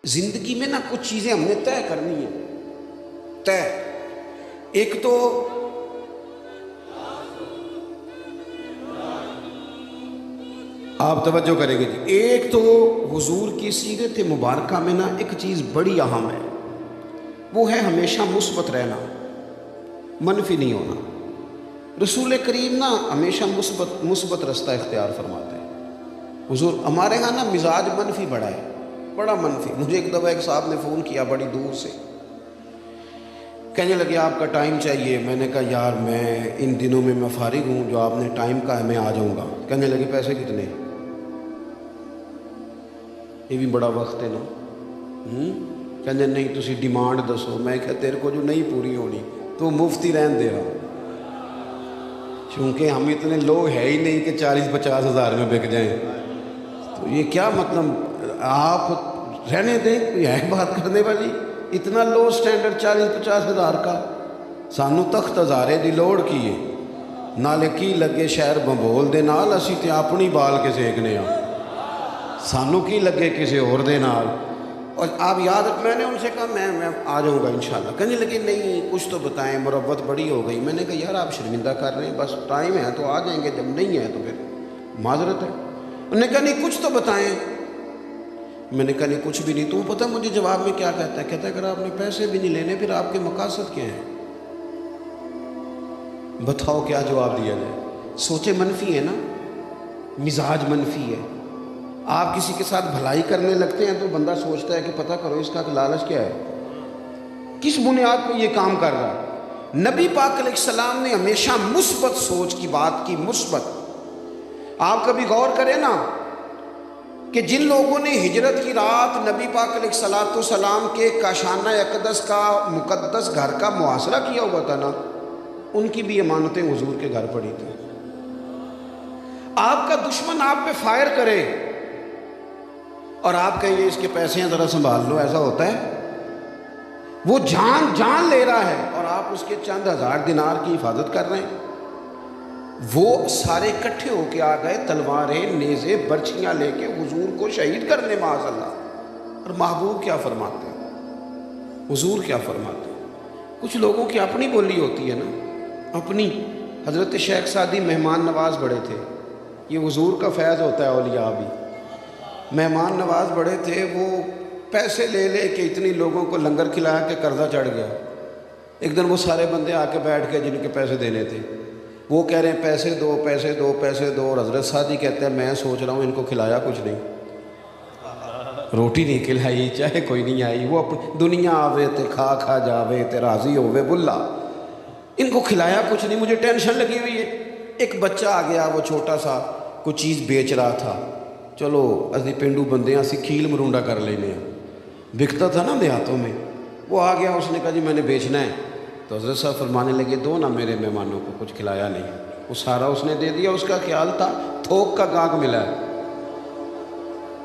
زندگی میں نا کچھ چیزیں ہم نے طے کرنی ہیں، طے۔ ایک تو آپ توجہ کریں گے جی، ایک تو حضور کی سیرت مبارکہ میں نا ایک چیز بڑی اہم ہے، وہ ہے ہمیشہ مثبت رہنا، منفی نہیں ہونا۔ رسول کریم نا ہمیشہ مثبت رستہ اختیار فرماتے ہیں۔ حضور ہمارے ہاں نا مزاج منفی بڑا ہے، بڑا منفی۔ مجھے ایک دفعہ ایک صاحب نے فون کیا بڑی دور سے، کہنے لگے آپ کا ٹائم چاہیے۔ میں نے کہا یار میں ان دنوں میں فارغ ہوں، جو آپ نے ٹائم کا ہے میں آ جاؤں گا۔ کہنے لگے پیسے کتنے؟ یہ بھی بڑا وقت ہے نا۔ کہنے نہیں تسی ڈیمانڈ دسو۔ میں کہا تیرے کو جو نہیں پوری ہونی تو مفتی رہن دے رہا، چونکہ ہم اتنے لوگ ہے ہی نہیں کہ 40-50 ہزار میں بک جائیں۔ تو یہ کیا مطلب، آپ رہنے دیں، کوئی ہے بات کرنے والی؟ اتنا لو سٹینڈرڈ 40-50 ہزار کا، سانو تخت ہزارے دی لوڑ کی ہے، نالے کی لگے شہر بمبول دے نال، اسی تے اپنی بال کے سیکنے ہاں، سانو کی لگے کسی اور دے نال۔ اور آپ یاد، میں نے ان سے کہا میں آ جاؤں گا انشاءاللہ۔ کہنے لگے نہیں کچھ تو بتائیں، مروت بڑی ہو گئی۔ میں نے کہا یار آپ شرمندہ کر رہے ہیں، بس ٹائم ہے تو آ جائیں گے، جب نہیں ہے تو پھر معذرت ہے۔ انہوں نے کہا نہیں کچھ تو بتائیں۔ میں نے کہا نہیں کچھ بھی نہیں۔ تو پتہ مجھے جواب میں کیا کہتا ہے؟ کہتا ہے اگر آپ نے پیسے بھی نہیں لینے پھر آپ کے مقاصد کیا ہیں؟ بتاؤ کیا جواب دیا جائے؟ سوچے منفی ہے نا، مزاج منفی ہے۔ آپ کسی کے ساتھ بھلائی کرنے لگتے ہیں تو بندہ سوچتا ہے کہ پتہ کرو اس کا لالچ کیا ہے، کس بنیاد پہ یہ کام کر رہا ہے۔ نبی پاک علیہ السلام نے ہمیشہ مثبت سوچ کی بات کی، مثبت۔ آپ کبھی غور کریں نا کہ جن لوگوں نے ہجرت کی رات نبی پاک علیہ السلام کے کاشانہ اقدس کا مقدس گھر کا محاصرہ کیا ہوا تھا نا، ان کی بھی امانتیں حضور کے گھر پڑی تھیں۔ آپ کا دشمن آپ پہ فائر کرے اور آپ کہیں اس کے پیسے ہیں ذرا سنبھال لو، ایسا ہوتا ہے؟ وہ جان لے رہا ہے اور آپ اس کے چند ہزار دینار کی حفاظت کر رہے ہیں۔ وہ سارے اکٹھے ہو کے آ گئے، تلواریں نیزے برچھیاں لے کے حضور کو شہید کرنے معاذ اللہ۔ اور محبوب کیا فرماتے ہیں، حضور کیا فرماتے ہیں؟ کچھ لوگوں کی اپنی بولی ہوتی ہے نا، اپنی۔ حضرت شیخ سعدی مہمان نواز بڑے تھے، یہ حضور کا فیض ہوتا ہے، اولیاء بھی مہمان نواز بڑے تھے۔ وہ پیسے لے لے کے اتنی لوگوں کو لنگر کھلایا کہ قرضہ چڑھ گیا۔ ایک دن وہ سارے بندے آ کے بیٹھ کے جن کے پیسے دینے تھے، وہ کہہ رہے ہیں پیسے دو پیسے دو پیسے دو، اور حضرت سعدی کہتے ہیں میں سوچ رہا ہوں ان کو کھلایا کچھ نہیں، روٹی نہیں کھلائی، چاہے کوئی نہیں آئی، وہ اپنی دنیا آوے تے کھا جاوے تے راضی ہووے بلا، ان کو کھلایا کچھ نہیں، مجھے ٹینشن لگی ہوئی ہے۔ ایک بچہ آ گیا، وہ چھوٹا سا کوئی چیز بیچ رہا تھا، چلو اسی پینڈو بندے ہیں، اسی کھیل مرونڈا کر لینے ہیں، بکتا تھا نا دیہاتوں میں۔ وہ آ گیا، اس نے کہا جی میں نے بیچنا ہے۔ تو حضرت صاحب فرمانے لگے دو نا میرے مہمانوں کو، کچھ کھلایا نہیں۔ وہ سارا اس نے دے دیا، اس کا خیال تھا تھوک کا گاہک ملا ہے،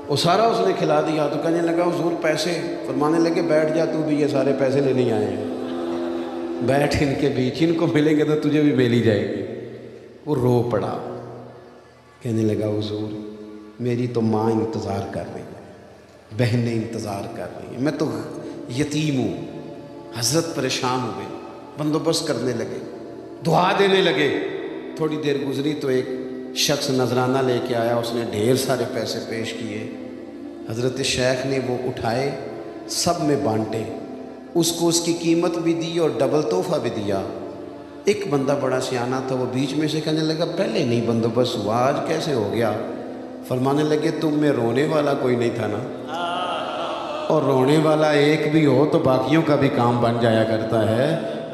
وہ سارا اس نے کھلا دیا۔ تو کہنے لگا حضور پیسے، فرمانے لگے بیٹھ جا تو بھی، یہ سارے پیسے لینے آئے ہیں، بیٹھ ان کے بیچ، ان کو ملیں گے تو تجھے بھی ملی جائے گی۔ وہ رو پڑا، کہنے لگا حضور میری تو ماں انتظار کر رہی ہے، بہنیں انتظار کر رہی ہیں، میں تو یتیم ہوں۔ حضرت پریشان ہوئے، بندوبست کرنے لگے، دعا دینے لگے۔ تھوڑی دیر گزری تو ایک شخص نذرانہ لے کے آیا، اس نے ڈھیر سارے پیسے پیش کیے۔ حضرت شیخ نے وہ اٹھائے، سب میں بانٹے، اس کو اس کی قیمت بھی دی اور ڈبل تحفہ بھی دیا۔ ایک بندہ بڑا سیانہ تھا، وہ بیچ میں سے کہنے لگا پہلے نہیں بندوبست ہوا، آج کیسے ہو گیا؟ فرمانے لگے تم میں رونے والا کوئی نہیں تھا نا، اور رونے والا ایک بھی ہو تو باقیوں کا بھی کام بن جایا کرتا ہے۔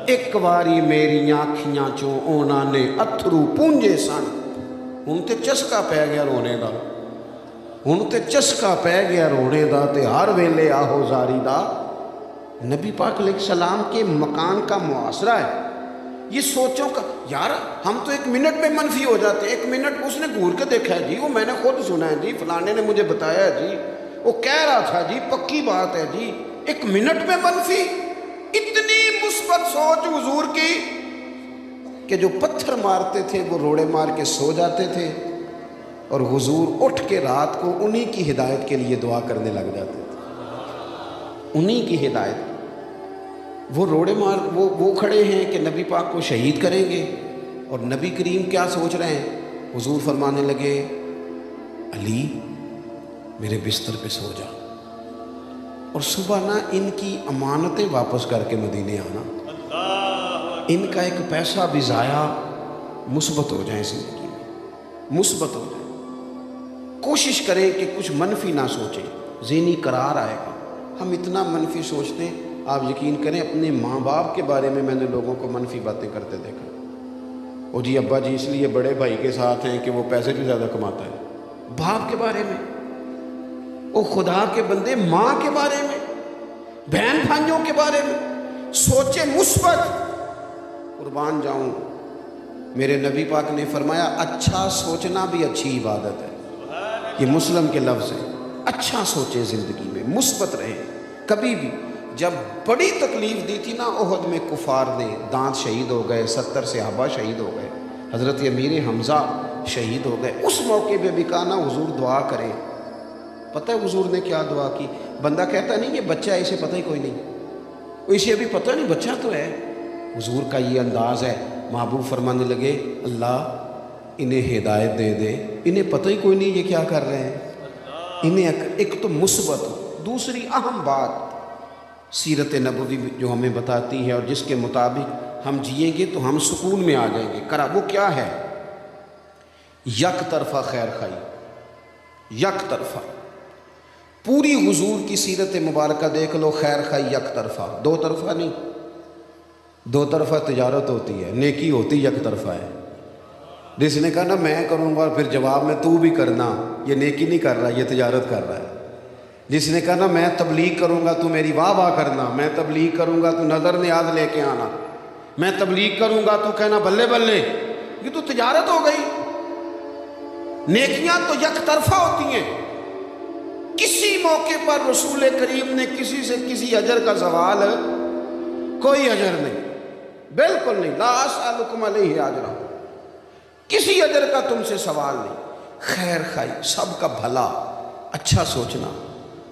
ایک واری میری آنکھیاں چوں اونا نے اتھرو پونجے سن، ہن تے چسکا پہ گیا رونے دا، ہن تے چسکا پہ گیا رونے دا، تے ہر ویلے آہو زاری دا۔ نبی پاک علیہ السلام کے مکان کا محاصرہ ہے، یہ سوچوں کا۔ یار ہم تو ایک منٹ میں منفی ہو جاتے ہیں، ایک منٹ اس نے گھور کے دیکھا ہے جی، وہ میں نے خود سنا ہے جی، فلانے نے مجھے بتایا ہے جی، وہ کہہ رہا تھا جی، پکی بات ہے جی، ایک منٹ میں منفی۔ اتنی مثبت سوچ حضور کی کہ جو پتھر مارتے تھے وہ روڑے مار کے سو جاتے تھے، اور حضور اٹھ کے رات کو انہی کی ہدایت کے لیے دعا کرنے لگ جاتے تھے۔ انہی کی ہدایت. وہ روڑے مار وہ کھڑے ہیں کہ نبی پاک کو شہید کریں گے، اور نبی کریم کیا سوچ رہے ہیں؟ حضور فرمانے لگے علی میرے بستر پہ سو جا، اور صبح نہ ان کی امانتیں واپس کر کے مدینے آنا، ان کا ایک پیسہ بھی ضائع مثبت ہو جائے زندگی میں، مثبت ہو جائے. کوشش کریں کہ کچھ منفی نہ سوچیں، ذہنی قرار آئے گا. ہم اتنا منفی سوچتے ہیں، آپ یقین کریں اپنے ماں باپ کے بارے میں نے لوگوں کو منفی باتیں کرتے دیکھا. او جی ابا جی اس لیے بڑے بھائی کے ساتھ ہیں کہ وہ پیسے بھی زیادہ کماتا ہے. باپ کے بارے میں، او خدا کے بندے ماں کے بارے میں، بہن بھائیوں کے بارے میں سوچے مثبت. قربان جاؤں، میرے نبی پاک نے فرمایا اچھا سوچنا بھی اچھی عبادت ہے. یہ مسلم کے لفظ ہے. اچھا سوچے زندگی میں، مثبت رہے. کبھی بھی جب بڑی تکلیف دی تھی نا احد میں کفار نے، دانت شہید ہو گئے، 70 صحابہ شہید ہو گئے، حضرت امیر حمزہ شہید ہو گئے، اس موقع پہ بھی کہا نا حضور دعا کریں. پتہ ہے حضور نے کیا دعا کی؟ بندہ کہتا نہیں یہ بچہ ہے، اسے پتہ ہی کوئی نہیں، اسے ابھی پتہ نہیں بچہ تو ہے. حضور کا یہ انداز ہے. محبوب فرمانے لگے اللہ انہیں ہدایت دے دے، انہیں پتہ ہی کوئی نہیں یہ کیا کر رہے ہیں. انہیں ایک تو مثبت. دوسری اہم بات سیرت نبوی جو ہمیں بتاتی ہے اور جس کے مطابق ہم جئیں گے تو ہم سکون میں آ جائیں گے. وہ کیا ہے؟ یک طرفہ خیر خائی. یک طرفہ پوری حضور کی سیرت مبارکہ دیکھ لو، خیر خائی یک طرفہ، دو طرفہ نہیں. دو طرفہ تجارت ہوتی ہے، نیکی ہوتی یک طرفہ ہے. جس نے کہا نا میں کروں گا پھر جواب میں تو بھی کرنا، یہ نیکی نہیں کر رہا، یہ تجارت کر رہا ہے. جس نے کہا نا میں تبلیغ کروں گا تو میری واہ واہ کرنا، میں تبلیغ کروں گا تو نظر نیاز لے کے آنا، میں تبلیغ کروں گا تو کہنا بلے بلے، یہ تو تجارت ہو گئی. نیکیاں تو یک طرفہ ہوتی ہیں. کسی موقع پر رسول کریم نے کسی سے کسی اجر کا سوال، کوئی اجر نہیں، بالکل نہیں. لا اسألکم علیہ اجرا، کسی اجر کا تم سے سوال نہیں. خیر خائی، سب کا بھلا، اچھا سوچنا.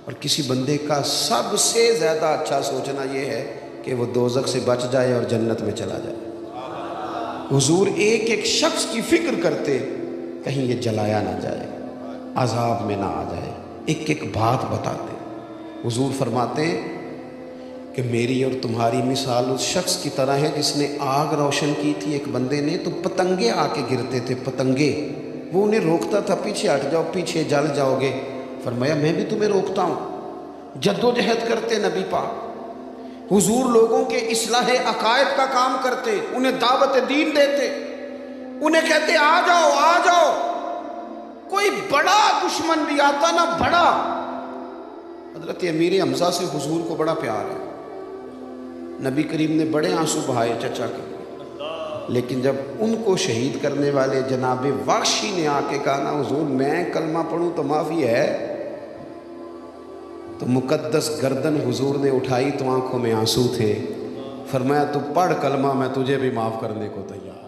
اور کسی بندے کا سب سے زیادہ اچھا سوچنا یہ ہے کہ وہ دوزخ سے بچ جائے اور جنت میں چلا جائے. حضور ایک ایک شخص کی فکر کرتے، کہیں یہ جلایا نہ جائے، عذاب میں نہ آ جائے. ایک ایک بات بتاتے. حضور فرماتے ہیں کہ میری اور تمہاری مثال اس شخص کی طرح ہے جس نے آگ روشن کی تھی ایک بندے نے، تو پتنگے آ کے گرتے تھے، پتنگے. وہ انہیں روکتا تھا، پیچھے ہٹ جاؤ، پیچھے جل جاؤ گے. فرمایا میں بھی تمہیں روکتا ہوں. جدوجہد کرتے نبی پاک. حضور لوگوں کے اصلاح عقائد کا کام کرتے، انہیں دعوت دین دیتے، انہیں کہتے آ جاؤ آ جاؤ. کوئی بڑا دشمن بھی آتا نا، بڑا، حضرت امیر حمزہ سے حضور کو بڑا پیار ہے. نبی کریم نے بڑے آنسو بہائے چچا کے، لیکن جب ان کو شہید کرنے والے جناب وحشی نے آ کے کہا نا حضور میں کلمہ پڑھوں تو معافی ہے، تو مقدس گردن حضور نے اٹھائی تو آنکھوں میں آنسو تھے. فرمایا تو پڑھ کلمہ، میں تجھے بھی معاف کرنے کو تیار.